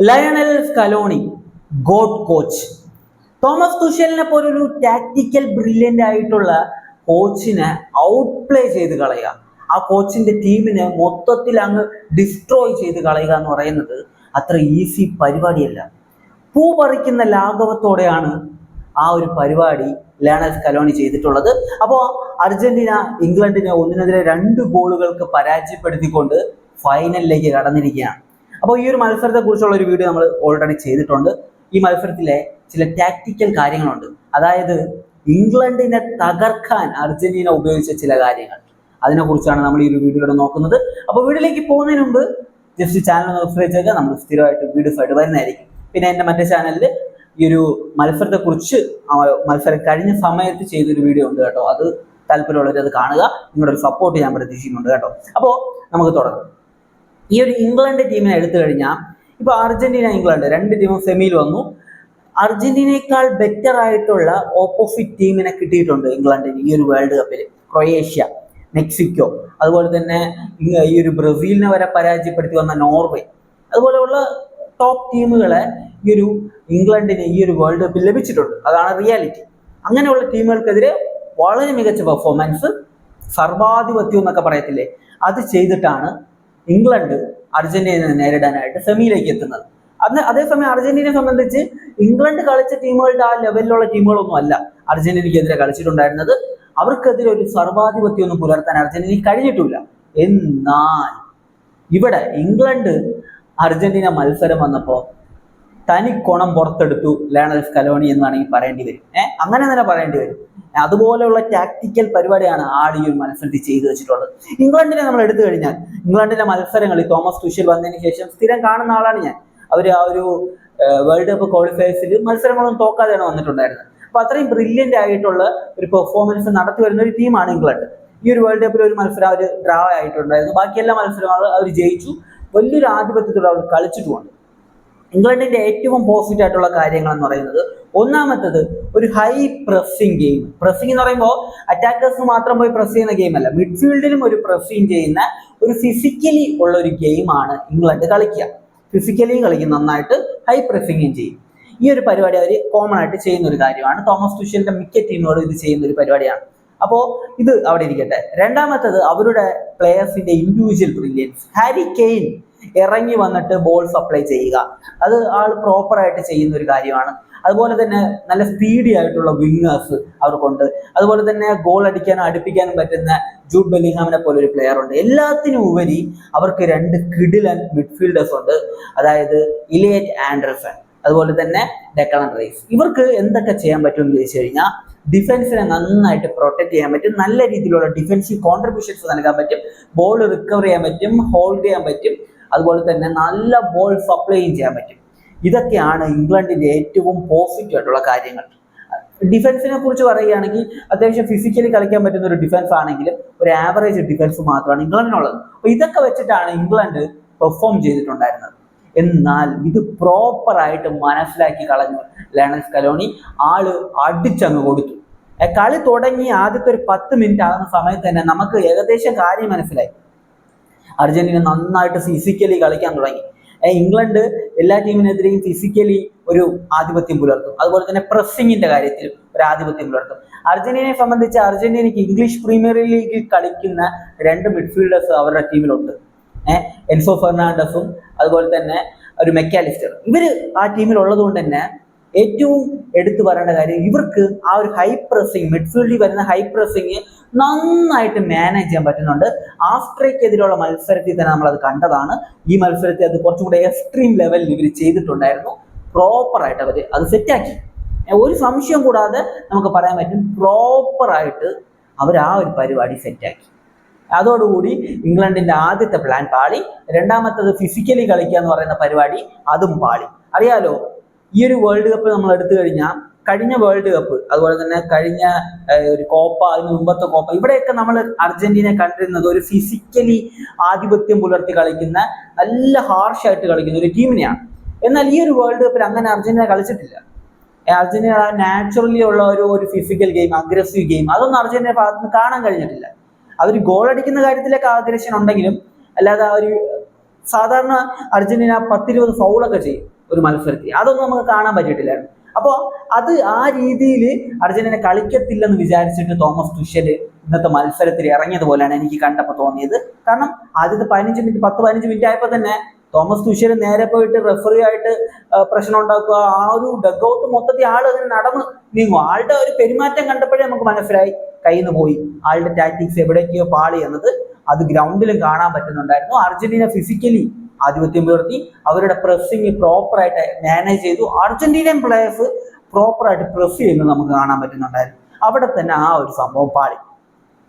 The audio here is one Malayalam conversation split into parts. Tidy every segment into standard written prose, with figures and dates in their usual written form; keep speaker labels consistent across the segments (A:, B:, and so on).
A: Lionel Scaloni god coach. Thomas തുഷലിനെ പോലൊരു ടാക്ടിക്കൽ ബ്രില്യൻ്റ് ആയിട്ടുള്ള കോച്ചിനെ ഔട്ട് പ്ലേ ചെയ്ത് കളയുക, ആ കോച്ചിന്റെ ടീമിനെ മൊത്തത്തിൽ അങ്ങ് ഡിസ്ട്രോയ് ചെയ്ത് കളയുക എന്ന് പറയുന്നത് അത്ര ഈസി പരിപാടിയല്ല. പൂ പറിക്കുന്ന ലാഘവത്തോടെയാണ് ആ ഒരു പരിപാടി ലയണൽ സ്കലോണി ചെയ്തിട്ടുള്ളത്. അപ്പോൾ അർജന്റീന ഇംഗ്ലണ്ടിനെ 1-2 ഗോളുകൾക്ക് പരാജയപ്പെടുത്തിക്കൊണ്ട് ഫൈനലിലേക്ക് കടന്നിരിക്കുകയാണ്. അപ്പോൾ ഈ ഒരു മത്സരത്തെ കുറിച്ചുള്ള ഒരു വീഡിയോ നമ്മൾ ഓൾറെഡി ചെയ്തിട്ടുണ്ട്. ഈ മത്സരത്തിലെ ചില ടാക്ടിക്കൽ കാര്യങ്ങളുണ്ട്, അതായത് ഇംഗ്ലണ്ടിനെ തകർക്കാൻ അർജന്റീന ഉപയോഗിച്ച ചില കാര്യങ്ങൾ, അതിനെക്കുറിച്ചാണ് നമ്മൾ ഈ ഒരു വീഡിയോയുടെ നോക്കുന്നത്. അപ്പോൾ വീഡിയോയിലേക്ക് പോകുന്നതിന് മുമ്പ് ജസ്റ്റ് ചാനൽ സബ്സ്ക്രൈബ് ചെയ്യുക. നമ്മൾ സ്ഥിരമായിട്ട് വീഡിയോസ് ആയിട്ട് വരുന്നതായിരിക്കും. പിന്നെ എൻ്റെ മറ്റേ ചാനലിൽ ഈ ഒരു മത്സരത്തെക്കുറിച്ച് മത്സരം കഴിഞ്ഞ സമയത്ത് ചെയ്തൊരു വീഡിയോ ഉണ്ട് കേട്ടോ, അത് താല്പര്യമുള്ളവർ അത് കാണുക. നിങ്ങളുടെ ഒരു സപ്പോർട്ട് ഞാൻ പ്രതീക്ഷിക്കുന്നുണ്ട് കേട്ടോ. അപ്പോൾ നമുക്ക് തുടങ്ങാം. ഈ ഒരു ഇംഗ്ലണ്ട് ടീമിനെ എടുത്തു കഴിഞ്ഞാൽ ഇപ്പോൾ അർജന്റീന ഇംഗ്ലണ്ട് 2 ടീമും സെമിയിൽ വന്നു. അർജന്റീനയേക്കാൾ ബെറ്റർ ആയിട്ടുള്ള ഓപ്പോസിറ്റ് ടീമിനെ കിട്ടിയിട്ടുണ്ട് ഇംഗ്ലണ്ടിന് ഈ ഒരു വേൾഡ് കപ്പിൽ. ക്രൊയേഷ്യ, മെക്സിക്കോ, അതുപോലെ തന്നെ ഈ ഒരു ബ്രസീലിനെ വരെ പരാജയപ്പെടുത്തി വന്ന നോർവേ, അതുപോലെയുള്ള ടോപ്പ് ടീമുകളെ ഈ ഒരു ഇംഗ്ലണ്ടിന് ഈ ഒരു വേൾഡ് കപ്പിൽ ലഭിച്ചിട്ടുണ്ട്. അതാണ് റിയാലിറ്റി. അങ്ങനെയുള്ള ടീമുകൾക്കെതിരെ വളരെ മികച്ച പെർഫോമൻസ്, സർവാധിപത്യം എന്നൊക്കെ പറയത്തില്ലേ, അത് ചെയ്തിട്ടാണ് ഇംഗ്ലണ്ട് അർജന്റീനയെ നേരിടാനായിട്ട് സെമിയിലേക്ക് എത്തുന്നത്. അതേസമയം അർജന്റീനയെ സംബന്ധിച്ച് ഇംഗ്ലണ്ട് കളിച്ച ടീമുകളുടെ ആ ലെവലിലുള്ള ടീമുകളൊന്നും അല്ല അർജന്റീനയ്ക്കെതിരെ കളിച്ചിട്ടുണ്ടായിരുന്നത്. അവർക്കെതിരെ ഒരു സർവാധിപത്യം ഒന്നും പുലർത്താൻ അർജന്റീനയ്ക്ക് കഴിഞ്ഞിട്ടില്ല. എന്നാൽ ഇവിടെ ഇംഗ്ലണ്ട് അർജന്റീന മത്സരം വന്നപ്പോൾ തനി കുണം പുറത്തെടുത്തു ലയണൽ സ്കലോണി എന്ന് വേണമെങ്കിൽ പറയേണ്ടി വരും. അങ്ങനെ തന്നെ പറയേണ്ടി വരും. അതുപോലെയുള്ള ടാക്ടിക്കൽ പരിപാടിയാണ് ആൾ ഈ ഒരു മത്സരത്തിൽ ചെയ്തു വെച്ചിട്ടുള്ളത്. ഇംഗ്ലണ്ടിനെ നമ്മൾ എടുത്തു കഴിഞ്ഞാൽ ഇംഗ്ലണ്ടിന്റെ മത്സരങ്ങളിൽ തോമസ് തുഷൽ വന്നതിന് ശേഷം സ്ഥിരം കാണുന്ന ആളാണ് ഞാൻ. അവർ ആ ഒരു വേൾഡ് കപ്പ് ക്വാളിഫയേഴ്സിൽ മത്സരങ്ങളൊന്നും തോക്കാതെയാണ് വന്നിട്ടുണ്ടായിരുന്നത്. അപ്പൊ അത്രയും ബ്രില്യൻ്റ് ആയിട്ടുള്ള ഒരു പെർഫോമൻസ് നടത്തി വരുന്ന ഒരു ടീമാണ് ഇംഗ്ലണ്ട്. ഈ ഒരു വേൾഡ് കപ്പിൽ ഒരു മത്സരം അവർ ഡ്രാ ആയിട്ടുണ്ടായിരുന്നു, ബാക്കി എല്ലാ മത്സരങ്ങളും അവർ ജയിച്ചു. വലിയൊരു ആധിപത്യത്തോടെ അവർ കളിച്ചിട്ടുമുണ്ട്. ഇംഗ്ലണ്ടിന്റെ ഏറ്റവും പോസിറ്റീവ് ആയിട്ടുള്ള കാര്യങ്ങൾ എന്ന് പറയുന്നത്, ഒന്നാമത്തത് ഒരു ഹൈ പ്രസ്സിംഗ് ഗെയിം. പ്രസ്സിംഗ് എന്ന് പറയുമ്പോൾ അറ്റാക്കേഴ്സ് മാത്രം പോയി പ്രസ് ചെയ്യുന്ന ഗെയിം അല്ല, മിഡ്ഫീൽഡിലും ഒരു പ്രസ്സിംഗ് ചെയ്യുന്ന ഒരു ഫിസിക്കലി ഉള്ള ഒരു ഗെയിമാണ് ഇംഗ്ലണ്ട് കളിക്കുക. ഫിസിക്കലിയും കളിക്കും, നന്നായിട്ട് ഹൈ പ്രസ്സിംഗും ചെയ്യും. ഈ ഒരു പരിപാടി അവർ കോമൺ ആയിട്ട് ചെയ്യുന്ന ഒരു കാര്യമാണ്. തോമസ് തുഷലിന്റെ മിക്ക ടീമുകളും ഇത് ചെയ്യുന്ന ഒരു പരിപാടിയാണ്. അപ്പോൾ ഇത് അവിടെ ഇരിക്കട്ടെ. രണ്ടാമത്തത് അവരുടെ പ്ലെയേഴ്സിന്റെ ഇൻഡിവിജ്വൽ ബ്രില്യൻസ്. ഹാരി കെയ്ൻ ഇറങ്ങി വന്നിട്ട് ബോൾ സപ്ലൈ ചെയ്യുക, അത് ആൾ പ്രോപ്പറായിട്ട് ചെയ്യുന്ന ഒരു കാര്യമാണ്. അതുപോലെ തന്നെ നല്ല സ്പീഡി ആയിട്ടുള്ള വിങ്ങേഴ്സ് അവർക്കുണ്ട്. അതുപോലെ തന്നെ ഗോൾ അടിക്കാനും അടുപ്പിക്കാനും പറ്റുന്ന ജൂഡ് ബെല്ലിംഗ്ഹാമിനെ പോലെ ഒരു പ്ലെയർ ഉണ്ട്. എല്ലാത്തിനും ഉപരി അവർക്ക് 2 കിഡിലൻ മിഡ്ഫീൽഡേഴ്സ് ഉണ്ട്, അതായത് ഇലിയറ്റ് ആൻഡർസൺ, അതുപോലെ തന്നെ ഡെക്ലൻ റൈസ്. ഇവർക്ക് എന്തൊക്കെ ചെയ്യാൻ പറ്റുമെന്ന് ചോദിച്ചു കഴിഞ്ഞാൽ, ഡിഫൻസിനെ നന്നായിട്ട് പ്രൊട്ടക്ട് ചെയ്യാൻ പറ്റും, നല്ല രീതിയിലുള്ള ഡിഫൻസീവ് കോൺട്രിബ്യൂഷൻസ് നൽകാൻ പറ്റും, ബോൾ റിക്കവർ ചെയ്യാൻ പറ്റും, ഹോൾഡ് ചെയ്യാൻ പറ്റും, അതുപോലെ തന്നെ നല്ല ബോൾ സപ്ലൈയും ചെയ്യാൻ പറ്റും. ഇതൊക്കെയാണ് ഇംഗ്ലണ്ടിന്റെ ഏറ്റവും പോസിറ്റീവ് ആയിട്ടുള്ള കാര്യങ്ങൾ. ഡിഫൻസിനെ കുറിച്ച് പറയുകയാണെങ്കിൽ അത്യാവശ്യം ഫിസിക്കലി കളിക്കാൻ പറ്റുന്ന ഒരു ഡിഫൻസ് ആണെങ്കിലും ഒരു ആവറേജ് ഡിഫൻസ് മാത്രമാണ് ഇംഗ്ലണ്ടിനുള്ളത്. അപ്പോൾ ഇതൊക്കെ വെച്ചിട്ടാണ് ഇംഗ്ലണ്ട് പെർഫോം ചെയ്തിട്ടുണ്ടായിരുന്നത്. എന്നാൽ ഇത് പ്രോപ്പറായിട്ട് മനസ്സിലാക്കി കളഞ്ഞു ലയണൽ സ്കലോണി. ആള് അടിച്ചങ്ങ് കൊടുത്തു. കളി തുടങ്ങി ആദ്യത്തെ ഒരു 10 മിനിറ്റ് ആകുന്ന സമയത്ത് തന്നെ നമുക്ക് ഏകദേശം കാര്യം മനസ്സിലായി. അർജന്റീന നന്നായിട്ട് ഫിസിക്കലി കളിക്കാൻ തുടങ്ങി. ഇംഗ്ലണ്ട് എല്ലാ ടീമിനെതിരെയും ഫിസിക്കലി ഒരു ആധിപത്യം പുലർത്തും, അതുപോലെ തന്നെ പ്രസ്സിങ്ങിന്റെ കാര്യത്തിൽ ഒരു ആധിപത്യം പുലർത്തും. അർജന്റീനയെ സംബന്ധിച്ച് അർജന്റീനയ്ക്ക് ഇംഗ്ലീഷ് പ്രീമിയർ ലീഗിൽ കളിക്കുന്ന 2 മിഡ്ഫീൽഡേഴ്സ് അവരുടെ ടീമിലുണ്ട്. എൻസോ ഫെർണാണ്ടസും അതുപോലെ തന്നെ ഒരു മെക്കാലിസ്റ്റർ. ഇവര് ആ ടീമിലുള്ളത് കൊണ്ട് തന്നെ ഏറ്റവും എടുത്തു പറയേണ്ട കാര്യം, ഇവർക്ക് ആ ഒരു ഹൈ പ്രസ്സിങ്, മിഡ്ഫീൽഡിൽ വരുന്ന ഹൈ പ്രസ്സിങ് നന്നായിട്ട് മാനേജ് ചെയ്യാൻ പറ്റുന്നുണ്ട്. ആസ്ട്രിയക്കെതിരെയുള്ള മത്സരത്തിൽ തന്നെ നമ്മളത് കണ്ടതാണ്. ഈ മത്സരത്തിൽ അത് കുറച്ചും കൂടെ എക്സ്ട്രീം ലെവലിൽ ഇവർ ചെയ്തിട്ടുണ്ടായിരുന്നു. പ്രോപ്പറായിട്ട് അവർ അത് സെറ്റാക്കി. ഒരു സംശയം കൂടാതെ നമുക്ക് പറയാൻ പറ്റും, പ്രോപ്പറായിട്ട് അവർ ആ ഒരു പരിപാടി സെറ്റാക്കി. അതോടുകൂടി ഇംഗ്ലണ്ടിന്റെ ആദ്യത്തെ പ്ലാൻ പാളി. രണ്ടാമത്തത് ഫിസിക്കലി കളിക്കുക എന്ന് പറയുന്ന പരിപാടി, അതും പാളി. അറിയാലോ, ഈ ഒരു വേൾഡ് കപ്പ് നമ്മൾ എടുത്തു കഴിഞ്ഞാൽ കഴിഞ്ഞ വേൾഡ് കപ്പ്, അതുപോലെ തന്നെ കഴിഞ്ഞ ഒരു കോപ്പ, അതിന് മുമ്പത്തെ കോപ്പ, ഇവിടെയൊക്കെ നമ്മൾ അർജന്റീനയെ കണ്ടിരുന്നത് ഒരു ഫിസിക്കലി ആധിപത്യം പുലർത്തി കളിക്കുന്ന, നല്ല ഹാർഷായിട്ട് കളിക്കുന്ന ഒരു ടീമിനെയാണ്. എന്നാൽ ഈ ഒരു വേൾഡ് കപ്പിൽ അങ്ങനെ അർജന്റീന കളിച്ചിട്ടില്ല. അർജന്റീന നാച്ചുറലി ഉള്ള ഒരു ഫിസിക്കൽ ഗെയിം, അഗ്രസീവ് ഗെയിം, അതൊന്നും അർജന്റീന ഭാഗത്ത് നിന്ന് കാണാൻ കഴിഞ്ഞിട്ടില്ല. അവർ ഗോൾ അടിക്കുന്ന കാര്യത്തിലൊക്കെ ആഗ്രഷൻ ഉണ്ടെങ്കിലും, അല്ലാതെ ആ ഒരു സാധാരണ അർജന്റീന 10-20 ഫൗളൊക്കെ ചെയ്യും ഒരു മത്സരത്തിൽ, അതൊന്നും നമുക്ക് കാണാൻ പറ്റിയിട്ടില്ലായിരുന്നു. അപ്പോൾ അത് ആ രീതിയിൽ അർജന്റീന കളിക്കത്തില്ലെന്ന് വിചാരിച്ചിട്ട് തോമസ് തുഷൽ ഇന്നത്തെ മത്സരത്തിൽ ഇറങ്ങിയതുപോലെയാണ് എനിക്ക് കണ്ടപ്പോൾ തോന്നിയത്. കാരണം ആദ്യത്തെ 10-15 മിനിറ്റ് ആയപ്പോൾ തന്നെ തോമസ് തുഷൽ നേരെ പോയിട്ട് റെഫറി ആയിട്ട് പ്രശ്നം ഉണ്ടാക്കുക. ആ ഒരു ഡഗ്ഔട്ട് മൊത്തത്തിൽ ആൾ അങ്ങനെ നടന്ന് നീങ്ങും. ആളുടെ ഒരു പെരുമാറ്റം കണ്ടപ്പോഴേ നമുക്ക് മനസ്സിലായി കയ്യിൽ നിന്ന് പോയി, ആളുടെ ടാക്ടിക്സ് എവിടേക്കോ പാളി എന്നത് അത് ഗ്രൗണ്ടിലും കാണാൻ പറ്റുന്നുണ്ടായിരുന്നു. അർജന്റീന ഫിസിക്കലി ആധിപത്യം പുലർത്തി, അവരുടെ പ്രസ്സിങ് പ്രോപ്പറായിട്ട് മാനേജ് ചെയ്തു. അർജന്റീനിയൻ പ്ലേയേഴ്സ് പ്രോപ്പറായിട്ട് പ്രസ് ചെയ്യുന്നത് നമുക്ക് കാണാൻ പറ്റുന്നുണ്ടായിരുന്നു. അവിടെ തന്നെ ആ ഒരു സംഭവം പാളി.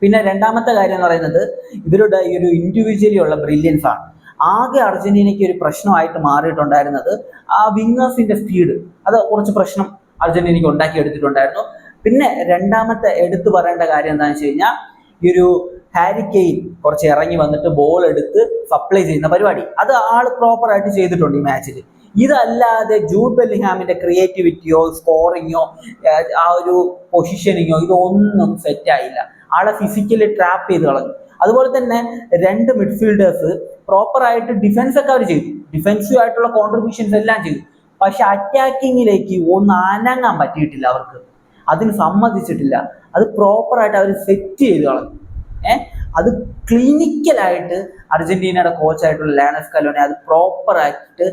A: പിന്നെ രണ്ടാമത്തെ കാര്യം എന്ന് പറയുന്നത് ഇവരുടെ ഈ ഒരു ഇൻഡിവിജ്വലി ഉള്ള ബ്രില്യൻസ് ആണ്. ആകെ അർജന്റീനയ്ക്ക് ഒരു പ്രശ്നമായിട്ട് മാറിയിട്ടുണ്ടായിരുന്നത് ആ വിങ്ങേഴ്സിന്റെ സ്പീഡ്, അത് കുറച്ച് പ്രശ്നം അർജന്റീനയ്ക്ക് ഉണ്ടാക്കിയെടുത്തിട്ടുണ്ടായിരുന്നു. പിന്നെ രണ്ടാമത്തെ എടുത്തു പറയേണ്ട കാര്യം എന്താണെന്ന് വെച്ച് കഴിഞ്ഞാൽ ഈ ഒരു ഹാരി കെയ്ൻ കുറച്ച് ഇറങ്ങി വന്നിട്ട് ബോൾ എടുത്ത് സപ്ലൈ ചെയ്യുന്ന പരിപാടി അത് ആൾ പ്രോപ്പറായിട്ട് ചെയ്തിട്ടുണ്ട് ഈ മാച്ചിൽ. ഇതല്ലാതെ ജൂഡ് ബെല്ലിംഗ്ഹാമിന്റെ ക്രിയേറ്റിവിറ്റിയോ സ്കോറിങ്ങോ ആ ഒരു പൊസിഷനിങ്ങോ ഇതൊന്നും സെറ്റായില്ല. ആളെ ഫിസിക്കലി ട്രാപ്പ് ചെയ്ത് കളഞ്ഞു. അതുപോലെ തന്നെ രണ്ട് മിഡ്ഫീൽഡേഴ്സ് പ്രോപ്പറായിട്ട് ഡിഫൻസ് ഒക്കെ അവർ ചെയ്തു, ഡിഫൻസീവ് ആയിട്ടുള്ള കോൺട്രിബ്യൂഷൻസ് എല്ലാം ചെയ്തു. പക്ഷെ അറ്റാക്കിങ്ങിലേക്ക് ഒന്ന് അനങ്ങാൻ പറ്റിയിട്ടില്ല, അവർക്ക് അതിന് സമ്മതിച്ചിട്ടില്ല. അത് പ്രോപ്പറായിട്ട് അവർ സെറ്റ് ചെയ്ത് കളഞ്ഞു. അത് ക്ലിനിക്കലായിട്ട് അർജന്റീനയുടെ കോച്ചായിട്ടുള്ള ലേണൽ സ്കലോണി അത് പ്രോപ്പറായിട്ട്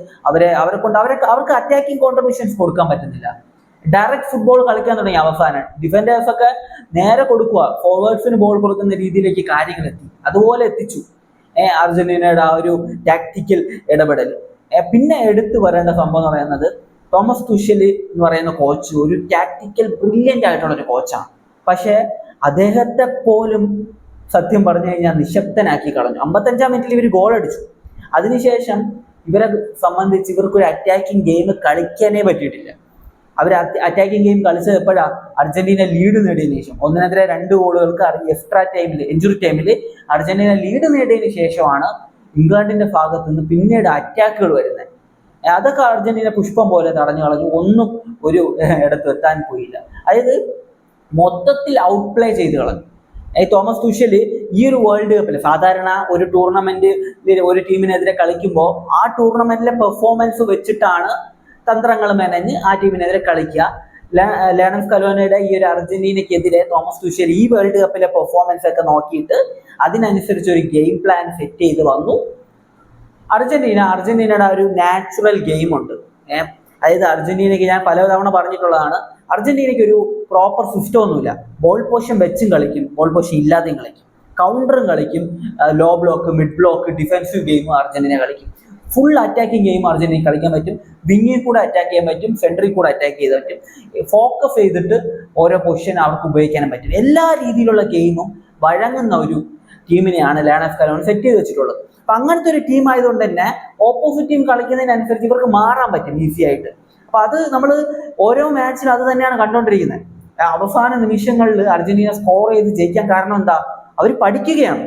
A: അവർക്ക് അറ്റാക്കിംഗ് കോൺട്രിബ്യൂഷൻസ് കൊടുക്കാൻ പറ്റുന്നില്ല. ഡയറക്റ്റ് ഫുട്ബോൾ കളിക്കാൻ തുടങ്ങി. അവസാനം ഡിഫൻഡേഴ്സ് ഒക്കെ നേരെ കൊടുക്കുക, ഫോർവേഡ്സിന് ബോൾ കൊടുക്കുന്ന രീതിയിലേക്ക് കാര്യങ്ങൾ എത്തി, അതുപോലെ എത്തിച്ചു അർജന്റീനയുടെ ആ ഒരു ടാക്ടിക്കൽ ഇടപെടൽ. പിന്നെ എടുത്തു വരേണ്ട സംഭവം എന്ന് പറയുന്നത് തോമസ് തുഷൽ എന്ന് പറയുന്ന കോച്ച് ഒരു ടാക്ടിക്കൽ ബ്രില്യൻ്റ് ആയിട്ടുള്ള ഒരു കോച്ചാണ്. പക്ഷേ അദ്ദേഹത്തെ പോലും സത്യം പറഞ്ഞു കഴിഞ്ഞാൽ നിശബ്ദനാക്കി കളഞ്ഞു. 55-ാം മിനിറ്റിൽ ഇവർ ഗോൾ അടിച്ചു. അതിനുശേഷം ഇവരെ സംബന്ധിച്ച് ഇവർക്കൊരു അറ്റാക്കിംഗ് ഗെയിം കളിക്കാനേ പറ്റിയിട്ടില്ല. അവർ അറ്റാക്കിംഗ് ഗെയിം കളിച്ചത് എപ്പോഴാണ്? അർജന്റീന ലീഡ് നേടിയതിനു ശേഷം 1-2 ഗോളുകൾക്ക് എക്സ്ട്രാ ടൈമിൽ, ഇഞ്ചുറി ടൈമിൽ അർജന്റീന ലീഡ് നേടിയതിനു ശേഷമാണ് ഇംഗ്ലണ്ടിന്റെ ഭാഗത്തു നിന്ന് പിന്നീട് അറ്റാക്കുകൾ വരുന്നത്. അതൊക്കെ അർജന്റീന പുഷ്പം പോലെ തടഞ്ഞു കളഞ്ഞു, ഒന്നും ഒരു ഇടത്ത് എത്താൻ പോയില്ല. അതായത് മൊത്തത്തിൽ ഔട്ട് പ്ലേ ചെയ്ത് കളഞ്ഞു. തോമസ് തുഷൽ ഈ ഒരു വേൾഡ് കപ്പിൽ സാധാരണ ഒരു ടൂർണമെന്റ് ഒരു ടീമിനെതിരെ കളിക്കുമ്പോൾ ആ ടൂർണമെന്റിലെ പെർഫോമൻസ് വെച്ചിട്ടാണ് തന്ത്രങ്ങൾ മെനഞ്ഞ് ആ ടീമിനെതിരെ കളിക്കുക. ലേണൽ സ്കലോണിയുടെ ഈ ഒരു അർജന്റീനയ്ക്കെതിരെ തോമസ് തുഷൽ ഈ വേൾഡ് കപ്പിലെ പെർഫോമൻസ് ഒക്കെ നോക്കിയിട്ട് അതിനനുസരിച്ച് ഒരു ഗെയിം പ്ലാൻ സെറ്റ് ചെയ്ത് വന്നു. അർജന്റീനയുടെ ഒരു നാച്ചുറൽ ഗെയിം ഉണ്ട്. അതായത് അർജന്റീനയ്ക്ക് ഞാൻ പലതവണ പറഞ്ഞിട്ടുള്ളതാണ്, അർജന്റീനയ്ക്ക് ഒരു പ്രോപ്പർ സിസ്റ്റം ഒന്നുമില്ല. ബോൾ പൊസിഷൻ വെച്ചും കളിക്കും, ബോൾ പൊസിഷൻ ഇല്ലാതെയും കളിക്കും, കൗണ്ടറും കളിക്കും, low block, mid block, defensive ഗെയിമും അർജന്റീന കളിക്കും. ഫുൾ അറ്റാക്കിംഗ് ഗെയിം അർജന്റീന കളിക്കാൻ പറ്റും. വിങ്ങിൽ കൂടെ അറ്റാക്ക് ചെയ്യാൻ പറ്റും, സെൻട്രിൽ കൂടെ അറ്റാക്ക് ചെയ്ത് പറ്റും. ഫോക്കസ് ചെയ്തിട്ട് ഓരോ പൊസിഷൻ അവർക്ക് ഉപയോഗിക്കാനും പറ്റും. എല്ലാ രീതിയിലുള്ള ഗെയിമും വഴങ്ങുന്ന ഒരു ടീമിനെയാണ് ലേണൽ സ്കലോണി സെറ്റ് ചെയ്ത് വെച്ചിട്ടുള്ളത്. അപ്പൊ അങ്ങനത്തെ ഒരു ടീം ആയതുകൊണ്ട് തന്നെ ഓപ്പോസിറ്റ് ടീം കളിക്കുന്നതിനനുസരിച്ച് ഇവർക്ക് മാറാൻ പറ്റും ഈസി ആയിട്ട്. അപ്പൊ അത് നമ്മൾ ഓരോ മാച്ചിലും അത് തന്നെയാണ് കണ്ടുകൊണ്ടിരിക്കുന്നത്. അവസാന നിമിഷങ്ങളിൽ അർജന്റീന സ്കോർ ചെയ്ത് ജയിക്കാൻ കാരണം എന്താ? അവർ പഠിക്കുകയാണ്.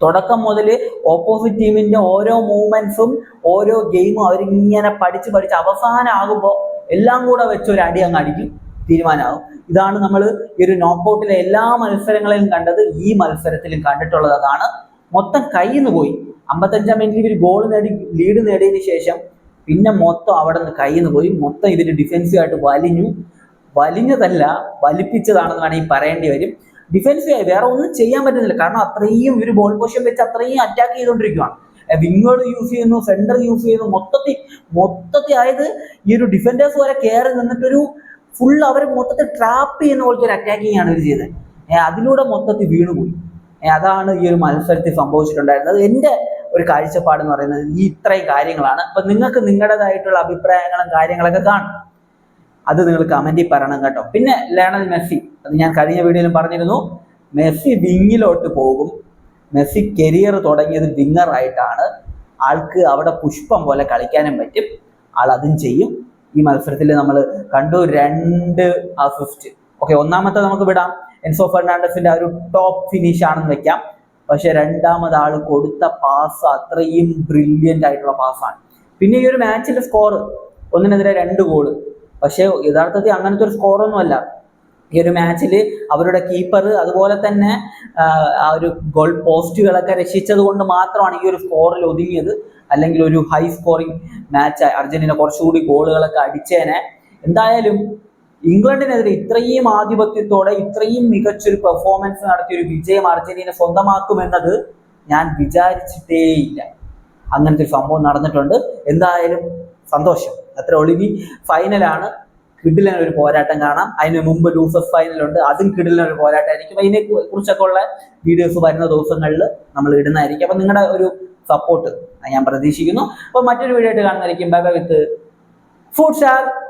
A: തുടക്കം മുതൽ ഓപ്പോസിറ്റ് ടീമിന്റെ ഓരോ മൂവ്മെന്റ്സും ഓരോ ഗെയിമും അവരിങ്ങനെ പഠിച്ച് അവസാനം ആകുമ്പോൾ എല്ലാം കൂടെ വെച്ച് ഒരു അടി അങ്ങ് അടിക്കും, തീരുമാനമാകും. ഇതാണ് നമ്മൾ ഈ ഒരു നോക്കൗട്ടിലെ എല്ലാ മത്സരങ്ങളിലും കണ്ടത്, ഈ മത്സരത്തിലും കണ്ടിട്ടുള്ളത് അതാണ്. മൊത്തം കയ്യിൽ നിന്ന് പോയി. 55-ാം മിനിറ്റിൽ ഇവർ ഗോൾ നേടി ലീഡ് നേടിയതിന് ശേഷം പിന്നെ മൊത്തം അവിടെ നിന്ന് കയ്യിൽ നിന്ന് പോയി. മൊത്തം ഇവർ ഡിഫെൻസീവായിട്ട് വലിഞ്ഞതല്ല വലിപ്പിച്ചതാണെന്ന് വേണമെങ്കിൽ പറയേണ്ടി വരും. ഡിഫെൻസീവായി വേറെ ഒന്നും ചെയ്യാൻ പറ്റുന്നില്ല. കാരണം അത്രയും ഇവർ ബോൾ പൊസിഷൻ വെച്ച് അത്രയും അറ്റാക്ക് ചെയ്തുകൊണ്ടിരിക്കുകയാണ്. വിങ്ങുകൾ യൂസ് ചെയ്യുന്നു, സെന്റർ യൂസ് ചെയ്യുന്നു, മൊത്തത്തിൽ ആയത് ഈ ഒരു ഡിഫൻഡേഴ്സ് വരെ കയറി നിന്നിട്ടൊരു ഫുൾ അവരെ മൊത്തത്തിൽ ട്രാപ്പ് ചെയ്യുന്ന പോലത്തെ ഒരു അറ്റാക്കിംഗ് ആണ് ഇവർ ചെയ്തത്. അതിലൂടെ മൊത്തത്തിൽ വീണുപോയി. അതാണ് ഈ ഒരു മത്സരത്തിൽ സംഭവിച്ചിട്ടുണ്ടായിരുന്നത്. എൻ്റെ ഒരു കാഴ്ചപ്പാടെന്ന് പറയുന്നത് ഈ ഇത്രയും കാര്യങ്ങളാണ്. അപ്പം നിങ്ങൾക്ക് നിങ്ങളുടേതായിട്ടുള്ള അഭിപ്രായങ്ങളും കാര്യങ്ങളൊക്കെ കാണും, അത് നിങ്ങൾ കമന്റിൽ പറയണം കേട്ടോ. പിന്നെ ലയണൽ മെസ്സി, അത് ഞാൻ കഴിഞ്ഞ വീഡിയോയിലും പറഞ്ഞിരുന്നു, മെസ്സി വിങ്ങിലോട്ട് പോകും. മെസ്സി കരിയർ തുടങ്ങിയത് വിങ്ങറായിട്ടാണ്. ആൾക്ക് അവിടെ പുഷ്പം പോലെ കളിക്കാനും പറ്റും, ആൾ അതും ചെയ്യും. ഈ മത്സരത്തിൽ നമ്മൾ കണ്ടു 2 അസിസ്റ്റ്. ഓക്കെ, ഒന്നാമത്തെ നമുക്ക് വിടാം, എൻസോ ഫെർണാണ്ടസിന്റെ ആ ഒരു ടോപ്പ് ഫിനിഷ് ആണെന്ന് വെക്കാം. പക്ഷെ രണ്ടാമത് ആൾ കൊടുത്ത പാസ് അത്രയും ബ്രില്യൻ്റ് ആയിട്ടുള്ള പാസ്സാണ്. പിന്നെ ഈ ഒരു മാച്ചിന്റെ സ്കോർ 1-2 ഗോള്. പക്ഷെ യഥാർത്ഥത്തിൽ അങ്ങനത്തെ ഒരു സ്കോറൊന്നും അല്ല. ഈ ഒരു മാച്ചിൽ അവരുടെ കീപ്പർ അതുപോലെ തന്നെ ആ ഒരു ഗോൾ പോസ്റ്റുകളൊക്കെ രക്ഷിച്ചത് കൊണ്ട് മാത്രമാണ് ഈ ഒരു സ്കോറിൽ ഒതുങ്ങിയത്. അല്ലെങ്കിൽ ഒരു ഹൈ സ്കോറിംഗ് മാച്ച് അർജന്റീന കുറച്ചുകൂടി ഗോളുകളൊക്കെ അടിച്ചേനെ. എന്തായാലും ഇംഗ്ലണ്ടിനെതിരെ ഇത്രയും ആധിപത്യത്തോടെ ഇത്രയും മികച്ചൊരു പെർഫോമൻസ് നടത്തിയ ഒരു വിജയം അർജന്റീന സ്വന്തമാക്കുമെന്നത് ഞാൻ വിചാരിച്ചിട്ടേയില്ല. അങ്ങനത്തെ ഒരു സംഭവം നടന്നിട്ടുണ്ട്. എന്തായാലും സന്തോഷം. അത്ര ഒളിവി ഫൈനലാണ്, കിടിലൻ ഒരു പോരാട്ടം കാണാം. അതിന് മുമ്പ് ലൂസേഴ്സ് ഫൈനലുണ്ട്, അതും കിടിലൻ ഒരു പോരാട്ടമായിരിക്കും. അതിനെ കുറിച്ചൊക്കെ ഉള്ള വീഡിയോസ് വരുന്ന ദിവസങ്ങളിൽ നമ്മൾ ഇടുന്നതായിരിക്കും. അപ്പം നിങ്ങളുടെ ഒരു സപ്പോർട്ട് ഞാൻ പ്രതീക്ഷിക്കുന്നു. അപ്പോൾ മറ്റൊരു വീഡിയോ ആയിട്ട് കാണുന്നതായിരിക്കും. ബൈ ബൈ വിത്ത് ഫുഡ് ഷാർ.